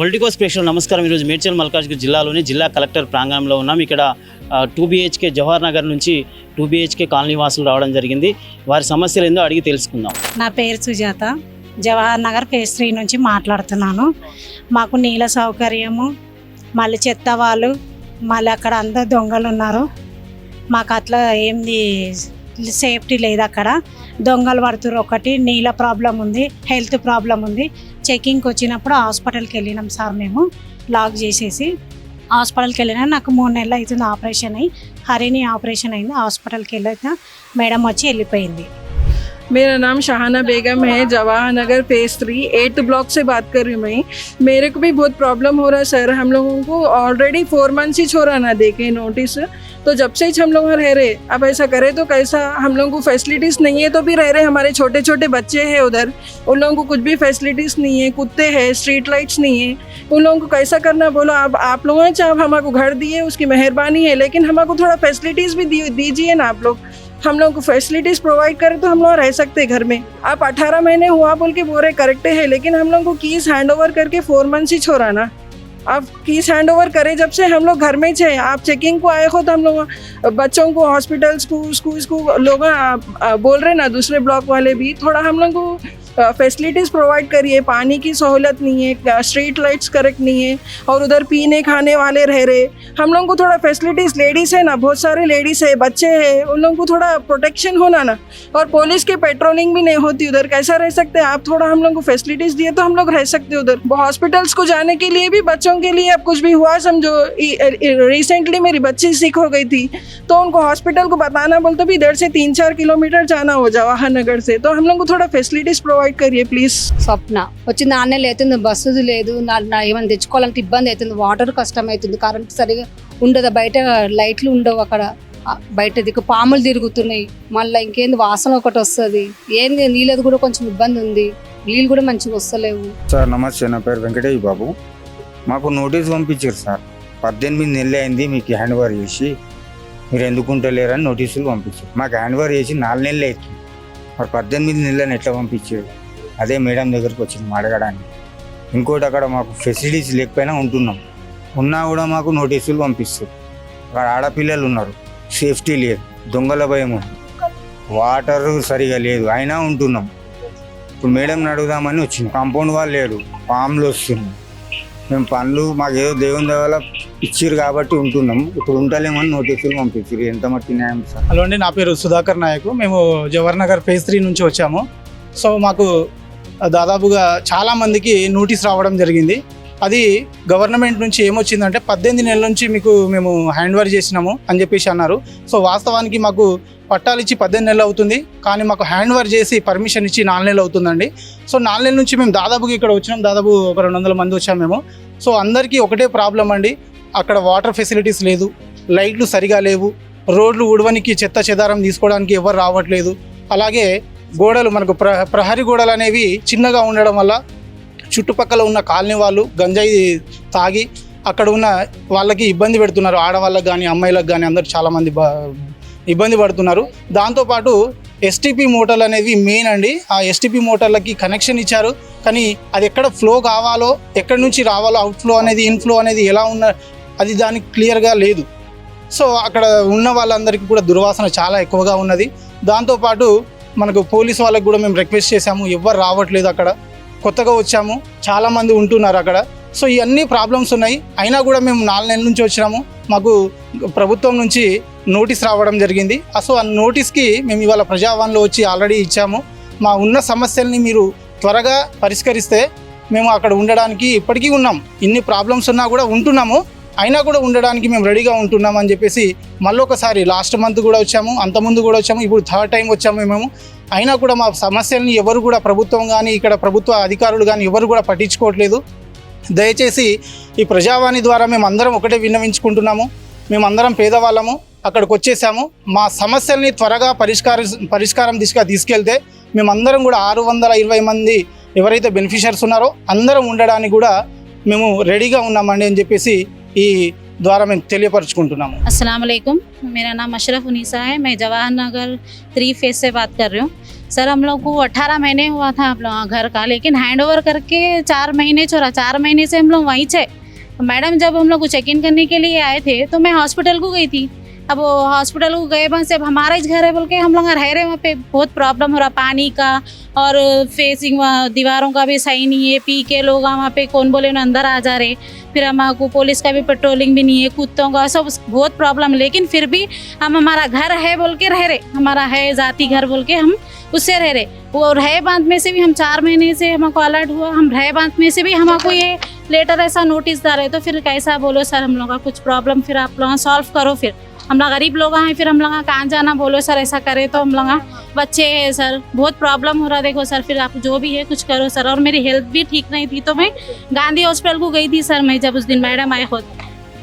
Politicos ప్రేక్షకులు నమస్కారం. ఈరోజు మేడ్చల్ మల్కాజ్గిరి జిల్లాలోని జిల్లా కలెక్టర్ ప్రాంగణంలో ఉన్నాం. ఇక్కడ 2 BHK జవహర్ నగర్ నుంచి 2 BHK కాలనీ వాసులు రావడం జరిగింది. వారి సమస్యలు ఏందో అడిగి తెలుసుకుందాం. నా పేరు సుజాత, జవహర్ నగర్ ఫేజ్ 3 నుంచి మాట్లాడుతున్నాను. మాకు నీళ్ళ సౌకర్యము, మళ్ళీ చెత్త వాళ్ళు, మళ్ళీ అక్కడ అందరు దొంగలు ఉన్నారు. మాకు అట్లా ఏంది సేఫ్టీ లేదు. అక్కడ దొంగలు పడుతున్నారు. ఒకటి నీళ్ళ ప్రాబ్లం ఉంది, హెల్త్ ప్రాబ్లం ఉంది. చెకింగ్కి వచ్చినప్పుడు హాస్పిటల్కి వెళ్ళినాం సార్. మేము లాక్ చేసేసి హాస్పిటల్కి వెళ్ళినా. నాకు 3 నెలలు అవుతుంది ఆపరేషన్ అయ్యి. హరిని ఆపరేషన్ అయింది. హాస్పిటల్కి వెళ్ళిన మేడం వచ్చి వెళ్ళిపోయింది. मेरा नाम शाहाना बेगम है, Jawahar Nagar phase 3 8th block से बात कर रही हूँ मैं। मेरे को भी बहुत प्रॉब्लम हो रहा है सर। हम लोगों को ऑलरेडी 4 मंथ्स ही छोड़ा ना देके नोटिस, तो जब से ही हम लोग रह रहे। अब ऐसा करे तो कैसा? हम लोगों को फैसिलिटीज़ नहीं है तो भी रह रहे। हमारे छोटे छोटे बच्चे हैं उधर, उन लोगों को कुछ भी फैसिलिटीज़ नहीं है। कुत्ते हैं, स्ट्रीट लाइट्स नहीं है। उन लोगों को कैसा करना बोलो। अब आप लोगों ने चाहे हमको घर दिए उसकी मेहरबानी है, लेकिन हमको थोड़ा फैसिलिटीज़ भी दीजिए ना आप लोग। हम लोग को फैसिलिटीज़ प्रोवाइड करें तो हम लोग रह सकते हैं घर में। आप 18 महीने हुआ बोल के बोल रहे करेक्ट है, लेकिन हम लोग को कीज़ हैंड ओवर करके 4 मंथ्स ही छोड़ा ना। आप कीज़ हैंड ओवर करें जब से हम लोग घर में थे। आप चेकिंग को आए हो तो हम लोग बच्चों को हॉस्पिटल्स को स्कूल्स को लोग बोल रहे ना, दूसरे ब्लॉक वाले भी थोड़ा हम लोग को फैसिलिटीज़ प्रोवाइड करिए। पानी की सहूलत नहीं है, स्ट्रीट लाइट्स करेक्ट नहीं है, और उधर पीने खाने वाले रह रहे। हम लोगों को थोड़ा फैसिलिटीज़, लेडीज़ है ना, बहुत सारे लेडीज़ है, बच्चे हैं, उन लोगों को थोड़ा प्रोटेक्शन होना ना। और पुलिस की पेट्रोलिंग भी नहीं होती उधर, कैसा रह सकते हैं आप? थोड़ा हम लोग को फैसिलिटीज़ दिए तो हम लोग रह सकते उधर। हॉस्पिटल्स को जाने के लिए भी बच्चों के लिए अब कुछ भी हुआ समझो। रिसेंटली मेरी बच्ची सिक हो गई थी, तो उनको हॉस्पिटल को बताना बोलते भी इधर से 3-4 किलोमीटर जाना हो जवाहर नगर से। तो हम लोग को थोड़ा फैसिलिटीज़ प्रोवाइड करिए ప్లీజ్. స్వప్న వచ్చి 4 నెలలు అవుతుంది. బస్సు లేదు, ఏమైనా తెచ్చుకోవాలంటే ఇబ్బంది అవుతుంది. వాటర్ కష్టం అవుతుంది, కరెంట్ సరిగా ఉండదు, బయట లైట్లు ఉండవు, అక్కడ బయట దిక్కు పాములు తిరుగుతున్నాయి. మళ్ళీ ఇంకేంది వాసన ఒకటి వస్తుంది. ఏంది నీళ్ళది కూడా కొంచెం ఇబ్బంది ఉంది, నీళ్ళు కూడా మంచిగా వస్తలేవు. సార్ నమస్తే, నా పేరు వెంకటేష్ బాబు. మాకు నోటీస్ పంపించారు సార్. 18 నెలలు అయింది మీకు హ్యాండ్ ఓవర్ చేసి, మీరు ఎందుకుంటలేరని నోటీసులు పంపించారు. మాకు హ్యాండ్ ఓవర్ చేసి 4 నెలలు అవుతుంది. మరి 18 నెలలను ఎట్లా పంపించారు? అదే మేడం దగ్గరికి వచ్చింది అడగడానికి. ఇంకోటి, అక్కడ మాకు ఫెసిలిటీస్ లేకపోయినా ఉంటున్నాం, ఉన్నా కూడా మాకు నోటీసులు పంపిస్తారు. అక్కడ ఆడపిల్లలు ఉన్నారు, సేఫ్టీ లేదు, దొంగల భయం ఉంది, వాటర్ సరిగా లేదు, అయినా ఉంటున్నాం. ఇప్పుడు మేడంని అడుగుదామని వచ్చింది. కాంపౌండ్ వాళ్ళు లేడు, పాములు వస్తున్నాయి. మేము పనులు మాకు ఏదో దేవుని దేవాల ఇచ్చిర్రు కాబట్టి ఉంటున్నాం. ఇప్పుడు ఉంటలేమని నోటీసులు పంపించారు. ఎంత మట్టి న్యాయం సార్? హలో అండి, నా పేరు సుధాకర్ నాయక్. మేము జవహర్ నగర్ ఫేజ్ 3 నుంచి వచ్చాము. సో మాకు దాదాపుగా చాలామందికి నోటీస్ రావడం జరిగింది. అది గవర్నమెంట్ నుంచి ఏమొచ్చిందంటే 18 నెలల నుంచి మేము హ్యాండ్ ఓవర్ చేసినాము అని చెప్పేసి అన్నారు. సో వాస్తవానికి మాకు పట్టాలు ఇచ్చి 18 నెలలు అవుతుంది, కానీ మాకు హ్యాండ్ ఓవర్ చేసి పర్మిషన్ ఇచ్చి 4 నెలలు అవుతుందండి. సో 4 నెలల నుంచి మేము దాదాపుగా ఇక్కడ వచ్చినాం. దాదాపు ఒక 200 మంది వచ్చాము మేము. సో అందరికీ ఒకటే ప్రాబ్లం అండి, అక్కడ వాటర్ ఫెసిలిటీస్ లేదు, లైట్లు సరిగా లేవు, రోడ్లు ఉడవనికి చెత్త చెదారం తీసుకోవడానికి ఎవరు రావట్లేదు. అలాగే గోడలు, మనకు ప్రహరీ గోడలు అనేవి చిన్నగా ఉండడం వల్ల చుట్టుపక్కల ఉన్న కాలనీ వాళ్ళు గంజాయి తాగి అక్కడ ఉన్న వాళ్ళకి ఇబ్బంది పెడుతున్నారు. ఆడవాళ్ళకి కానీ అమ్మాయిలకు కానీ అందరూ చాలామంది ఇబ్బంది పడుతున్నారు. దాంతోపాటు ఎస్టీపీ మోటార్లు అనేవి మెయిన్ అండి. ఆ ఎస్టీపీ మోటార్లకి కనెక్షన్ ఇచ్చారు, కానీ అది ఎక్కడ ఫ్లో కావాలో, ఎక్కడి నుంచి రావాలో, అవుట్ ఫ్లో అనేది ఇన్ఫ్లో అనేది ఎలా ఉన్న అది దానికి క్లియర్గా లేదు. సో అక్కడ ఉన్న వాళ్ళందరికీ కూడా దుర్వాసన చాలా ఎక్కువగా ఉన్నది. దాంతోపాటు మనకు పోలీస్ వాళ్ళకి కూడా మేము రిక్వెస్ట్ చేశాము, ఎవ్వరు రావట్లేదు. అక్కడ కొత్తగా వచ్చాము, చాలామంది ఉంటున్నారు అక్కడ. సో ఇవన్నీ ప్రాబ్లమ్స్ ఉన్నాయి. అయినా కూడా మేము 4 నెలల నుంచి వచ్చినాము. మాకు ప్రభుత్వం నుంచి నోటీస్ రావడం జరిగింది. సో ఆ నోటీస్కి మేము ఇవాళ ప్రజావాణిలో వచ్చి ఆల్రెడీ ఇచ్చాము. మా ఉన్న సమస్యల్ని మీరు త్వరగా పరిష్కరిస్తే మేము అక్కడ ఉండడానికి ఇప్పటికీ ఉన్నాం. ఇన్ని ప్రాబ్లమ్స్ ఉన్నా కూడా ఉంటున్నాము, అయినా కూడా ఉండడానికి మేము రెడీగా ఉంటున్నాం అని చెప్పేసి మళ్ళొకసారి లాస్ట్ మంత్ కూడా వచ్చాము, అంతకుముందు కూడా వచ్చాము, ఇప్పుడు 3rd టైం వచ్చాము మేము. అయినా కూడా మా సమస్యల్ని ఎవరు కూడా, ప్రభుత్వం కానీ ఇక్కడ ప్రభుత్వ అధికారులు కానీ ఎవరు కూడా పట్టించుకోవట్లేదు. దయచేసి ఈ ప్రజావాణి ద్వారా మేము అందరం ఒకటే విన్నవించుకుంటున్నాము. మేమందరం పేదవాళ్ళము, అక్కడికి వచ్చేసాము. మా సమస్యల్ని త్వరగా పరిష్కారం దిశగా తీసుకెళ్తే మేమందరం కూడా 620 మంది ఎవరైతే బెనిఫిషియర్స్ ఉన్నారో అందరం ఉండడానికి కూడా మేము రెడీగా ఉన్నామండి అని చెప్పేసి ఈ ద్వారా మేము తెలియపరచుకుంటున్నాము. अस्सलाम वालेकुम, मेरा नाम अशरफ उनीसा है। मैं जवाहर नगर 3 फेज से बात कर रही हूँ। सर हम लोग को 18 महीने हुआ था आप लोग घर का, लेकिन हैंड ओवर करके 4 महीने छोड़ा। 4 महीने से हम लोग वहीं थे। मैडम जब हम लोग को चेक इन करने के लिए आए थे तो मैं हॉस्पिटल को गई थी। अब वो हॉस्पिटल को गए बस अब हमारा ही घर है बोल के हम लोग रह रहे, वहाँ पे बहुत प्रॉब्लम हो रहा पानी का, और फेसिंग दीवारों का भी सही नहीं है। पी के लोग वहाँ पे कौन बोले ना अंदर आ जा रहे, फिर हमारे पुलिस का भी पेट्रोलिंग भी नहीं है, कुत्तों का सब बहुत प्रॉब्लम। लेकिन फिर भी हम हमारा घर है बोल के रह रहे, हमारा है जाति घर बोल के हम उससे रह रहे। वो रह बांध में से भी हम 4 महीने से हमको अलर्ट हुआ, हम रह बांध में से भी हमको ये लेटर ऐसा नोटिस दे रहे। तो फिर कैसा बोलो सर, हम लोग का कुछ प्रॉब्लम फिर आप लोग सॉल्व करो। फिर हम लोग गरीब लोग हैं, फिर हम लोग कहाँ जाना, बोलो सर ऐसा करे तो हम लोग बच्चे हैं सर, बहुत प्रॉब्लम हो रहा। देखो सर फिर आप जो भी है कुछ करो सर। और मेरी हेल्थ भी ठीक नहीं थी तो मैं गांधी हॉस्पिटल को गई थी सर। मैं जब उस दिन मैडम आए खुद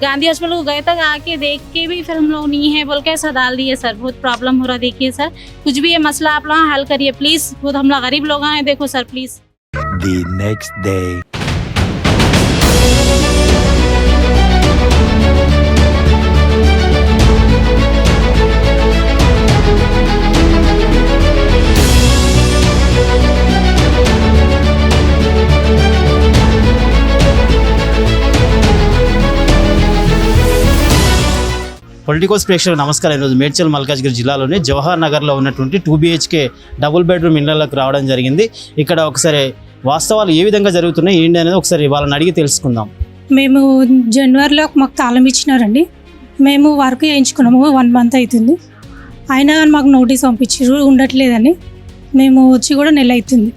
गांधी हॉस्पिटल को गए तक आके देख के भी फिर हम लोग नहीं है बोल के ऐसा डाल दिए सर। बहुत प्रॉब्लम हो रहा। देखिए सर कुछ भी ये मसला आप लोग हल करिए प्लीज़, बहुत हम लोग गरीब लोग हैं। देखो sir please. The next day. Politicos ప్రేక్షకులకు నమస్కారం. ఈరోజు మేడ్చల్ మల్కాజ్గిరి జిల్లాలోని జవహర్ నగర్లో ఉన్నటువంటి 2 BHK డబుల్ బెడ్రూమ్ ఇళ్లలోకి రావడం జరిగింది. ఇక్కడ ఒకసారి వాస్తవాలు ఏ విధంగా జరుగుతున్నాయి ఏంటి అనేది ఒకసారి వాళ్ళని అడిగి తెలుసుకుందాం. మేము జనవరిలో మాకు తాళం ఇచ్చినారండి. మేము వర్క్ చేయించుకున్నాము, 1 మంత్ అవుతుంది. అయినా కానీ మాకు నోటీస్ పంపించారు ఉండట్లేదని. మేము వచ్చి కూడా నెల అవుతుంది.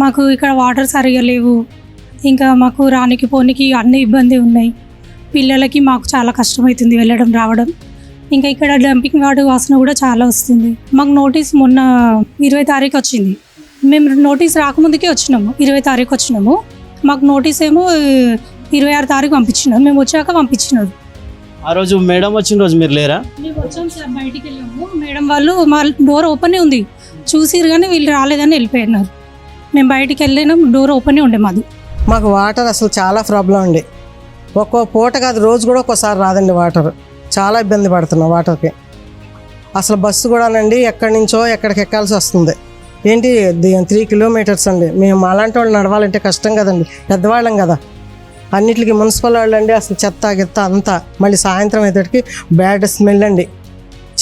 మాకు ఇక్కడ వాటర్ సరిగా లేవు, ఇంకా మాకు రానికి పోనీకి అన్ని ఇబ్బంది ఉన్నాయి. పిల్లలకి మాకు చాలా కష్టమవుతుంది వెళ్ళడం రావడం. ఇంకా ఇక్కడ డంపింగ్ వార్డు వాసన కూడా చాలా వస్తుంది. మాకు నోటీస్ మొన్న 20 తారీఖు వచ్చింది. మేము నోటీస్ రాకముందుకే వచ్చినాము, 20 తారీఖు వచ్చినాము. మాకు నోటీస్ ఏమో 26 తారీఖు పంపించినారు, మేము వచ్చాక పంపించినారు. ఆ రోజు మేడం వచ్చిన రోజు మీరు లేరా? మేము వచ్చాము సార్, బయటికి వెళ్ళాము. మేడం వాళ్ళు మా డోర్ ఓపెన్ ఉంది చూసిరు కానీ వీళ్ళు రాలేదని వెళ్ళిపోయినారు. మేము బయటికి వెళ్ళినాం, డోర్ ఓపెన్ ఉండే మాది. మాకు వాటర్ అసలు చాలా ప్రాబ్లం అండి. ఒక్కో పూట కాదు రోజు కూడా ఒక్కోసారి రాదండి వాటర్. చాలా ఇబ్బంది పడుతున్నాం వాటర్కి. అసలు బస్సు కూడానండి ఎక్కడి నుంచో ఎక్కడికి ఎక్కాల్సి వస్తుంది. ఏంటి 3 కిలోమీటర్స్ అండి. మేము అలాంటి వాళ్ళు నడవాలంటే కష్టం కదండి, పెద్దవాళ్ళం కదా. అన్నిటికీ మున్సిపల్ వాళ్ళు అండి అసలు చెత్త గిత్త అంతా. మళ్ళీ సాయంత్రం అయ్యేటప్పటికి బ్యాడ్ స్మెల్ అండి.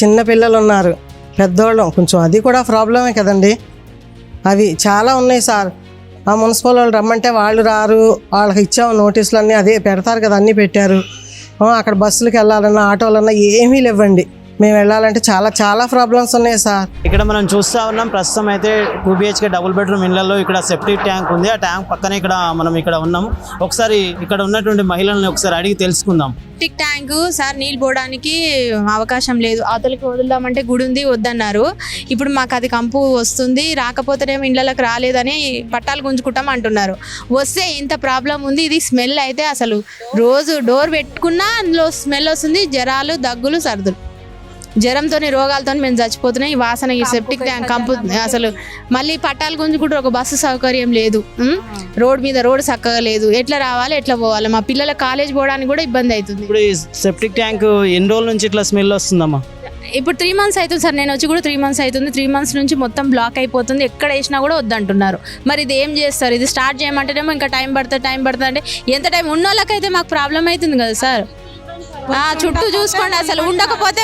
చిన్న పిల్లలు ఉన్నారు, పెద్దవాళ్ళం కొంచెం అది కూడా ప్రాబ్లమే కదండి. అవి చాలా ఉన్నాయి సార్. ఆ మున్సిపల్ వాళ్ళు రమ్మంటే వాళ్ళు రారు. వాళ్ళకి ఇచ్చాము నోటీసులు అన్నీ అదే పెడతారు కదా, అన్నీ పెట్టారు. అక్కడ బస్సులకు వెళ్ళాలన్నా ఆటోలన్నా ఏమీ లేవండి. మేము వెళ్ళాలంటే చాలా చాలా ప్రాబ్లమ్స్ ఉన్నాయి సార్. ఇక్కడ మనం చూస్తూ ఉన్నాం ప్రస్తుతం అయితే 2 BHK డబుల్ బెడ్రూమ్ ఇళ్లలో ఇక్కడ సెప్టిక్ ట్యాంక్ ఉంది. ఆ ట్యాంక్ పక్కనే మనం ఇక్కడ ఉన్నాము. ఒకసారి ఇక్కడ ఉన్నటువంటి మహిళల్ని ఒకసారి అడిగి తెలుసుకుందాం. సెప్టిక్ ట్యాంకు సార్ నీళ్ళు పోవడానికి అవకాశం లేదు. అవతలకి వదులుదామంటే గుడి ఉంది వద్దన్నారు. ఇప్పుడు మాకు అది కంపు వస్తుంది, రాకపోతేనేమో ఇళ్ళకి రాలేదని పట్టాలు గుంజుకుంటాం అంటున్నారు. వస్తే ఇంత ప్రాబ్లం ఉంది. ఇది స్మెల్ అయితే అసలు రోజు డోర్ పెట్టుకున్నా అందులో స్మెల్ వస్తుంది. జ్వరాలు, దగ్గులు, సర్దులు, జ్వరంతో రోగాలతో మేము చచ్చిపోతున్నాం. ఈ వాసన, ఈ సెప్టిక్ ట్యాంక్ కంపు అసలు. మళ్ళీ పట్టాలు గుంజుకుంటూ ఒక బస్సు సౌకర్యం లేదు, రోడ్ మీద రోడ్ చక్కగా లేదు. ఎట్లా రావాలి, ఎట్లా పోవాలి? మా పిల్లల కాలేజ్ పోవడానికి కూడా ఇబ్బంది అవుతుంది. ఇప్పుడు ఈ సెప్టిక్ ట్యాంక్ ఎన్ని రోజుల నుంచి ఇట్లా స్మెల్ వస్తుందమ్మా? ఇప్పుడు 3 మంత్స్ అవుతుంది సార్. నేను వచ్చి కూడా 3 మంత్స్ అవుతుంది. 3 మంత్స్ నుంచి మొత్తం బ్లాక్ అయిపోతుంది. ఎక్కడ వేసినా కూడా వద్దంటున్నారు. మరి ఇది ఏం చేస్తారు? ఇది స్టార్ట్ చేయమంటేనేమో ఇంకా టైం పడుతుంది అంటే ఎంత టైం? ఉన్న వాళ్ళకైతే మాకు ప్రాబ్లం అవుతుంది కదా సార్. చుట్టూ చూసుకోండి, అసలు ఉండకపోతే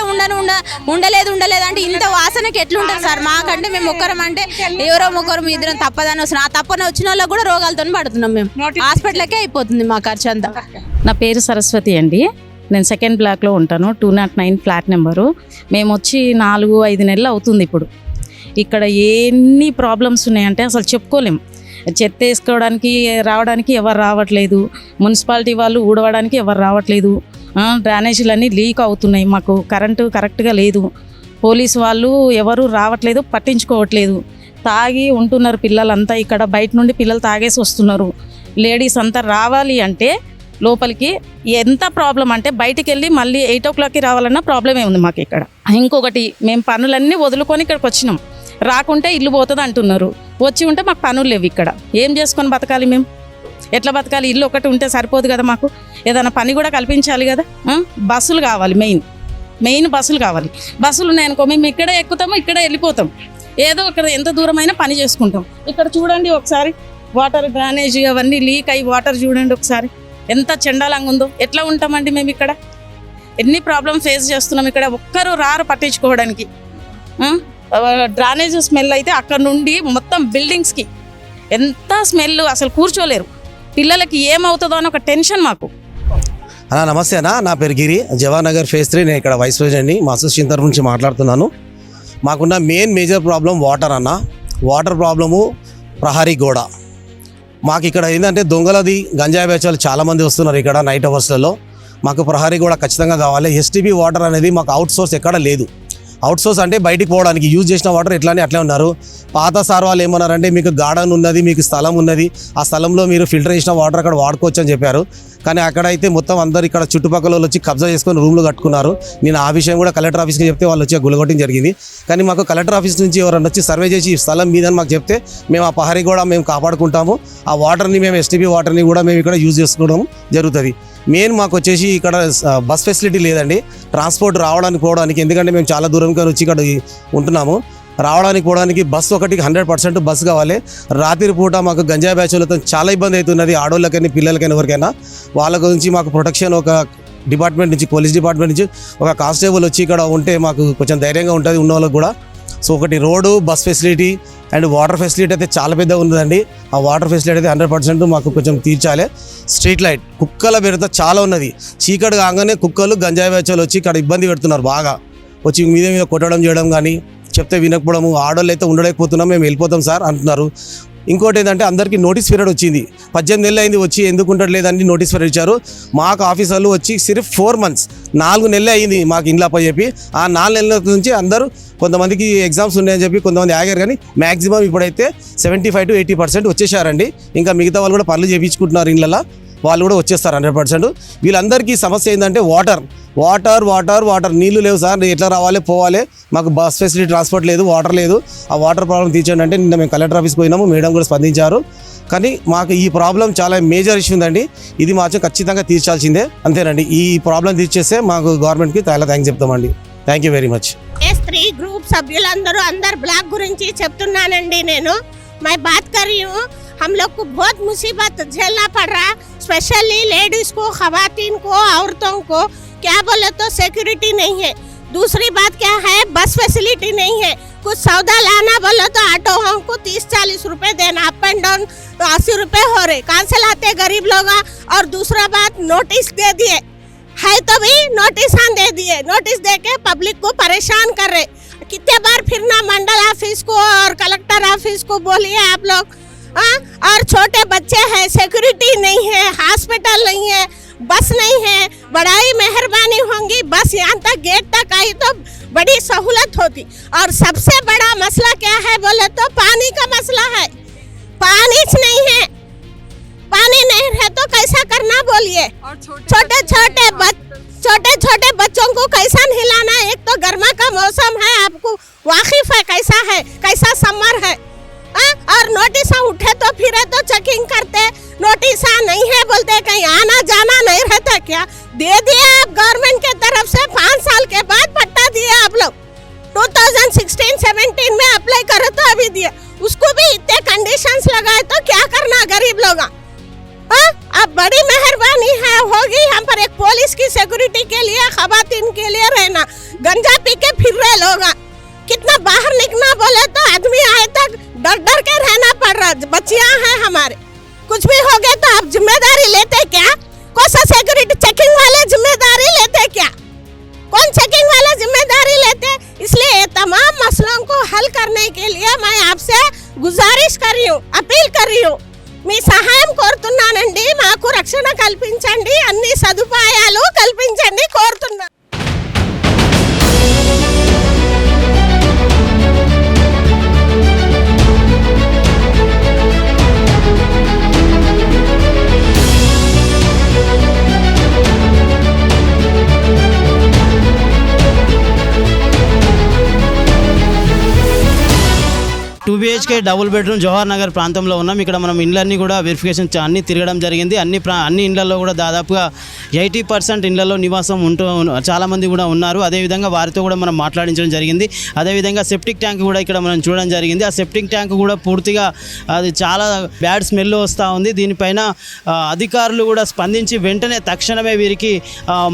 ఉండలేదు అంటే ఇంత వాసనకి ఎట్లుంటుంది సార్? మాకంటే మేము ఒక్కరం అంటే ఎవరో ముగ్గురు ఇద్దరం తప్పదని వస్తున్నాం. ఆ తప్పని వచ్చిన వాళ్ళకి కూడా రోగాలతో పడుతున్నాం. మేము హాస్పిటల్కే అయిపోతుంది మా ఖర్చు అంతా. నా పేరు సరస్వతి అండి. నేను 2nd బ్లాక్లో ఉంటాను, 209 ఫ్లాట్ నెంబరు. మేము వచ్చి 4-5 నెలలు అవుతుంది. ఇప్పుడు ఇక్కడ ఎన్ని ప్రాబ్లమ్స్ ఉన్నాయంటే అసలు చెప్పుకోలేము. చెత్త వేసుకోవడానికి రావడానికి ఎవరు రావట్లేదు, మున్సిపాలిటీ వాళ్ళు ఊడవడానికి ఎవరు రావట్లేదు, డ్రైనేజీలన్నీ లీక్ అవుతున్నాయి, మాకు కరెంటు కరెక్ట్గా లేదు, పోలీసు వాళ్ళు ఎవరు రావట్లేదు, పట్టించుకోవట్లేదు. తాగి ఉంటున్నారు పిల్లలంతా. ఇక్కడ బయట నుండి పిల్లలు తాగేసి వస్తున్నారు. లేడీస్ అంతా రావాలి అంటే లోపలికి ఎంత ప్రాబ్లం అంటే బయటికి వెళ్ళి మళ్ళీ 8 o'clockకి రావాలన్న ప్రాబ్లమే ఉంది మాకు ఇక్కడ. ఇంకొకటి, మేము పనులన్నీ వదులుకొని ఇక్కడికి వచ్చినాం. రాకుంటే ఇల్లు పోతుంది అంటున్నారు. వచ్చి ఉంటే మాకు పనులు లేవు. ఇక్కడ ఏం చేసుకొని బతకాలి? మేము ఎట్లా బతకాలి? ఇల్లు ఒకటి ఉంటే సరిపోదు కదా, మాకు ఏదైనా పని కూడా కల్పించాలి కదా. బస్సులు కావాలి, మెయిన్ బస్సులు కావాలి. బస్సులు ఉన్నాయనుకో మేము ఇక్కడే ఎక్కుతాము, ఇక్కడే వెళ్ళిపోతాం. ఏదో ఇక్కడ ఎంత దూరమైనా పని చేసుకుంటాం. ఇక్కడ చూడండి ఒకసారి వాటర్ డ్రైనేజ్ అవన్నీ లీక్ అయ్యి వాటర్ చూడండి ఒకసారి ఎంత చండాలంగా ఉందో. ఎట్లా ఉంటామండి మేము ఇక్కడ? ఎన్ని ప్రాబ్లమ్ ఫేస్ చేస్తున్నాం. ఇక్కడ ఒక్కరు రారు పట్టించుకోవడానికి. డ్రైనేజ్ స్మెల్ అయితే అక్కడ నుండి మొత్తం బిల్డింగ్స్కి ఎంత స్మెల్, అసలు కూర్చోలేరు. పిల్లలకి ఏమవుతుందో అని ఒక టెన్షన్ మాకు. నమస్తే అన్న, నా పేరు గిరి, జవహర్ నగర్ ఫేజ్ 3. నేను ఇక్కడ వైస్ ప్రెసిడెంట్ని, మా అసోసియేషన్ తరఫు నుంచి మాట్లాడుతున్నాను. మాకున్న మేజర్ ప్రాబ్లం వాటర్ అన్న. వాటర్ ప్రాబ్లము, ప్రహరీ గోడ. మాకు ఇక్కడ ఏంటంటే దొంగలది గంజాయి బేచాలు చాలామంది వస్తున్నారు ఇక్కడ నైట్ అవర్స్లలో. మాకు ప్రహరీ గోడ ఖచ్చితంగా కావాలి. ఎస్టీబీ వాటర్ అనేది మాకు అవుట్ సోర్స్ ఎక్కడ లేదు. అవుట్ సోర్స్ అంటే బయటికి పోవడానికి యూజ్ చేసిన వాటర్ ఎట్లానే అట్లే ఉన్నారు. పాత సార్ వాళ్ళు ఏమన్నారంటే మీకు గార్డెన్ ఉన్నది, మీకు స్థలం ఉన్నది, ఆ స్థలంలో మీరు ఫిల్టర్ చేసిన వాటర్ అక్కడ వాడుకోవచ్చు అని చెప్పారు. కానీ అక్కడైతే మొత్తం అందరు ఇక్కడ చుట్టుపక్కల వాళ్ళు వచ్చి కబ్జా చేసుకొని రూమ్లు కట్టుకున్నారు. నేను ఆ విషయం కూడా కలెక్టర్ ఆఫీస్కి చెప్తే వాళ్ళు వచ్చి గులగొట్టడం జరిగింది. కానీ మాకు కలెక్టర్ ఆఫీస్ నుంచి ఎవరైనా వచ్చి సర్వే చేసి ఈ స్థలం మీదని మాకు చెప్తే మేము ఆ ప్రహరీ కూడా మేము కాపాడుకుంటాము. ఆ వాటర్ని మేము ఎస్టీబీ వాటర్ని కూడా మేము ఇక్కడ యూజ్ చేసుకోవడం జరుగుతుంది. మెయిన్ మాకు వచ్చేసి ఇక్కడ బస్ ఫెసిలిటీ లేదండి, ట్రాన్స్పోర్ట్ రావడానికి పోవడానికి. ఎందుకంటే మేము చాలా దూరంగా వచ్చి ఇక్కడ ఉంటున్నాము. రావడానికి పోవడానికి బస్సు ఒకటికి 100% బస్సు కావాలి. రాత్రి పూట మాకు గంజాయి బ్యాచులతో చాలా ఇబ్బంది అవుతున్నది, ఆడోళ్ళకైనా పిల్లలకైనా ఎవరికైనా. వాళ్ళ గురించి మాకు ప్రొటెక్షన్ ఒక డిపార్ట్మెంట్ నుంచి, పోలీస్ డిపార్ట్మెంట్ నుంచి ఒక కానిస్టేబుల్ వచ్చి ఇక్కడ ఉంటే మాకు కొంచెం ధైర్యంగా ఉంటుంది ఉన్న వాళ్ళకి కూడా. సో ఒకటి road, bus facility and water facility అయితే చాలా పెద్దగా ఉందండి. ఆ వాటర్ ఫెసిలిటీ అయితే 100% మాకు కొంచెం తీర్చాలి. స్ట్రీట్ లైట్, కుక్కల బెడత చాలా ఉన్నది. చీకటి కాగానే కుక్కలు గంజాయి బ్యాచాలు వచ్చి ఇక్కడ ఇబ్బంది పెడుతున్నారు బాగా. వచ్చి మీద కొట్టడం చేయడం కానీ, చెప్తే వినకపోవడము. ఆడోళ్ళు అయితే ఉండలేకపోతున్నాం, మేము వెళ్ళిపోతాం సార్ అంటున్నారు. ఇంకోటి ఏంటంటే అందరికీ నోటీస్ పీరియడ్ వచ్చింది. 18 నెలలు అయింది వచ్చి, ఎందుకు ఉండట్లేదని నోటీస్ పీరియడ్ ఇచ్చారు. మాకు ఆఫీసర్లు వచ్చి సిర్ఫ్ 4 months, 4 నెలలు అయింది మాకు ఇంట్లో పోయి చెప్పి. ఆ 4 నెలల నుంచి అందరూ కొంతమందికి ఎగ్జామ్స్ ఉన్నాయని చెప్పి కొంతమంది ఆగారు. కానీ మ్యాక్సిమం ఇప్పుడైతే 75 to 80% వచ్చేసారండి. ఇంకా మిగతా వాళ్ళు కూడా పనులు చేయించుకుంటున్నారు ఇళ్ళల్లో, వాళ్ళు కూడా వచ్చేస్తారు 100%. వీళ్ళందరికీ సమస్య ఏంటంటే వాటర్ వాటర్ వాటర్ వాటర్ నీళ్లు లేవు సార్, ఎట్లా రావాలి పోవాలి, మాకు బస్ ఫెసిలిటీ, ట్రాన్స్పోర్ట్ లేదు, వాటర్ లేదు. ఆ వాటర్ ప్రాబ్లం తీర్చండి అంటే నిన్న మేము కలెక్టర్ ఆఫీస్కి పోయినాము, మేడం కూడా స్పందించారు. కానీ మాకు ఈ ప్రాబ్లం చాలా మేజర్ ఇష్యూ ఉందండి. ఇది మాత్రం ఖచ్చితంగా తీర్చాల్సిందే, అంతేనండి. ఈ ప్రాబ్లం తీర్చేస్తే మాకు గవర్నమెంట్కి చాలా థ్యాంక్స్ చెప్తామండి. Thank you very much. స్త్రీ గ్రూప్ సభ్యులందరూ అందరు బ్లాక్ గురించి చెప్తున్నానండి నేను. मैं बात कर रही हूँ, हम लोग को बहुत मुसीबत झेलना पड़ रहा है, स्पेशली लेडीज को, खवातीन को, औरतों को. क्या बोले तो सिक्योरिटी नहीं है. दूसरी बात क्या है, बस फैसिलिटी नहीं है. कुछ सौदा लाना बोले तो ऑटो हमको 30-40 रुपए देना, अप एंड डाउन 80 रुपए हो रहे. कहाँ से लाते गरीब लोग. और दूसरा बात, नोटिस दे दिए है तो भी नोटिस दे दिए, नोटिस दे के पब्लिक को परेशान कर रहे. कितने बार फिरना मंडल ऑफिस को और कलेक्टर ऑफिस को, बोलिए आप लोग. और छोटे बच्चे हैं, सिक्योरिटी नहीं है, हॉस्पिटल नहीं है, बस नहीं है. बड़ी मेहरबानी होंगी बस यहाँ तक गेट तक आई तो बड़ी सहूलत होती. और सबसे बड़ा मसला क्या है बोले तो पानी का मसला है. पानी नहीं है, पानी नहीं है तो कैसा करना बोलिए. छोटे छोटे बच्चों को कैसा हिलाना. एक तो गर्मा का मौसम है, आपको वाकिफ है कैसा है, कैसा समर है. और नोटिस उठे तो फिरे तो चेकिंग करते, नोटिस नहीं है बोलते, कहीं आना जाना नहीं रहता. क्या दे दिए आप गवर्नमेंट के तरफ से 5 साल के बाद पट्टा दिए आप लोग. 2016-17 में अप्लाई करे तो अभी दिए, उसको भी इतने कंडीशंस लगाए तो क्या करना गरीब लोग. अब बड़ी मेहरबानी है होगी हम पर, एक पुलिस की सिक्योरिटी के लिए, खवातीन के लिए रहना. गंजा पी के फिर रहे लोग, कितना बाहर निकलना बोले तो आदमी आए तक डर डर के रहना पड़ रहा. बच्चियां हैं हमारे, कुछ भी हो गए तो आप जिम्मेदारी लेते क्या? कौन सा सिक्योरिटी चेकिंग वाले जिम्मेदारी लेते क्या? कौन चेकिंग वाला जिम्मेदारी लेते? इसलिए ये तमाम मसलों को हल करने के लिए मैं आपसे गुजारिश कर रही हूँ, अपील कर रही हूँ. మీ సహాయం కోరుతున్నానండి. మాకు రక్షణ కల్పించండి, అన్ని సదుపాయాలు కల్పించండి కోరుతున్నా. 2 BHK double bedroom Jawahar Nagar ప్రాంతంలో ఉన్నాం. ఇక్కడ మనం ఇండ్లన్నీ కూడా వెరిఫికేషన్ అన్ని తిరగడం జరిగింది. అన్ని ఇండ్లలో కూడా దాదాపుగా 80% ఇండ్లలో నివాసం చాలామంది కూడా ఉన్నారు. అదేవిధంగా వారితో కూడా మనం మాట్లాడించడం జరిగింది. అదేవిధంగా సెప్టిక్ ట్యాంక్ కూడా ఇక్కడ మనం చూడడం జరిగింది. ఆ సెప్టిక్ ట్యాంక్ కూడా పూర్తిగా అది చాలా బ్యాడ్ స్మెల్ వస్తూ ఉంది. దీనిపైన అధికారులు కూడా స్పందించి వెంటనే తక్షణమే వీరికి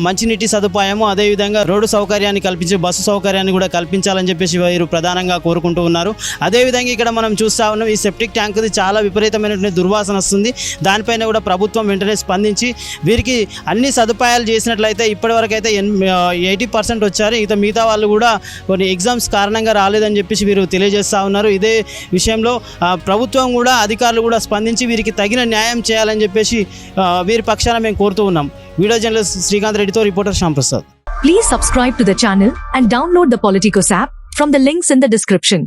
మంచినీటి సదుపాయము, అదేవిధంగా రోడ్డు సౌకర్యాన్ని కల్పించి బస్సు సౌకర్యాన్ని కూడా కల్పించాలని చెప్పేసి వీరు ప్రధానంగా కోరుకుంటూ ఉన్నారు. అదేవిధంగా ఇక్కడ మనం చూస్తూ ఉన్నాం, ఈ సెప్టిక్ ట్యాంక్ది చాలా విపరీతమైనటువంటి దుర్వాసన వస్తుంది. దానిపైన కూడా ప్రభుత్వం వెంటనే స్పందించి వీరికి అన్ని సదుపాయాలు చేసినట్లయితే ఇప్పటివరకు అయితే 80% వచ్చారు. మిగతా వాళ్ళు కూడా కొన్ని ఎగ్జామ్స్ కారణంగా రాలేదని చెప్పేసి వీరు తెలియజేస్తూ ఉన్నారు. ఇదే విషయంలో ప్రభుత్వం కూడా అధికారులు కూడా స్పందించి వీరికి తగిన న్యాయం చేయాలని చెప్పేసి వీరి పక్షాన మేము కోరుతూ ఉన్నాం. వీడియో జర్నలిస్ట్ శ్రీకాంత్ రెడ్డితో reporter Shyam Prasad. Please subscribe to the channel and download the Politicos app from the links in the description.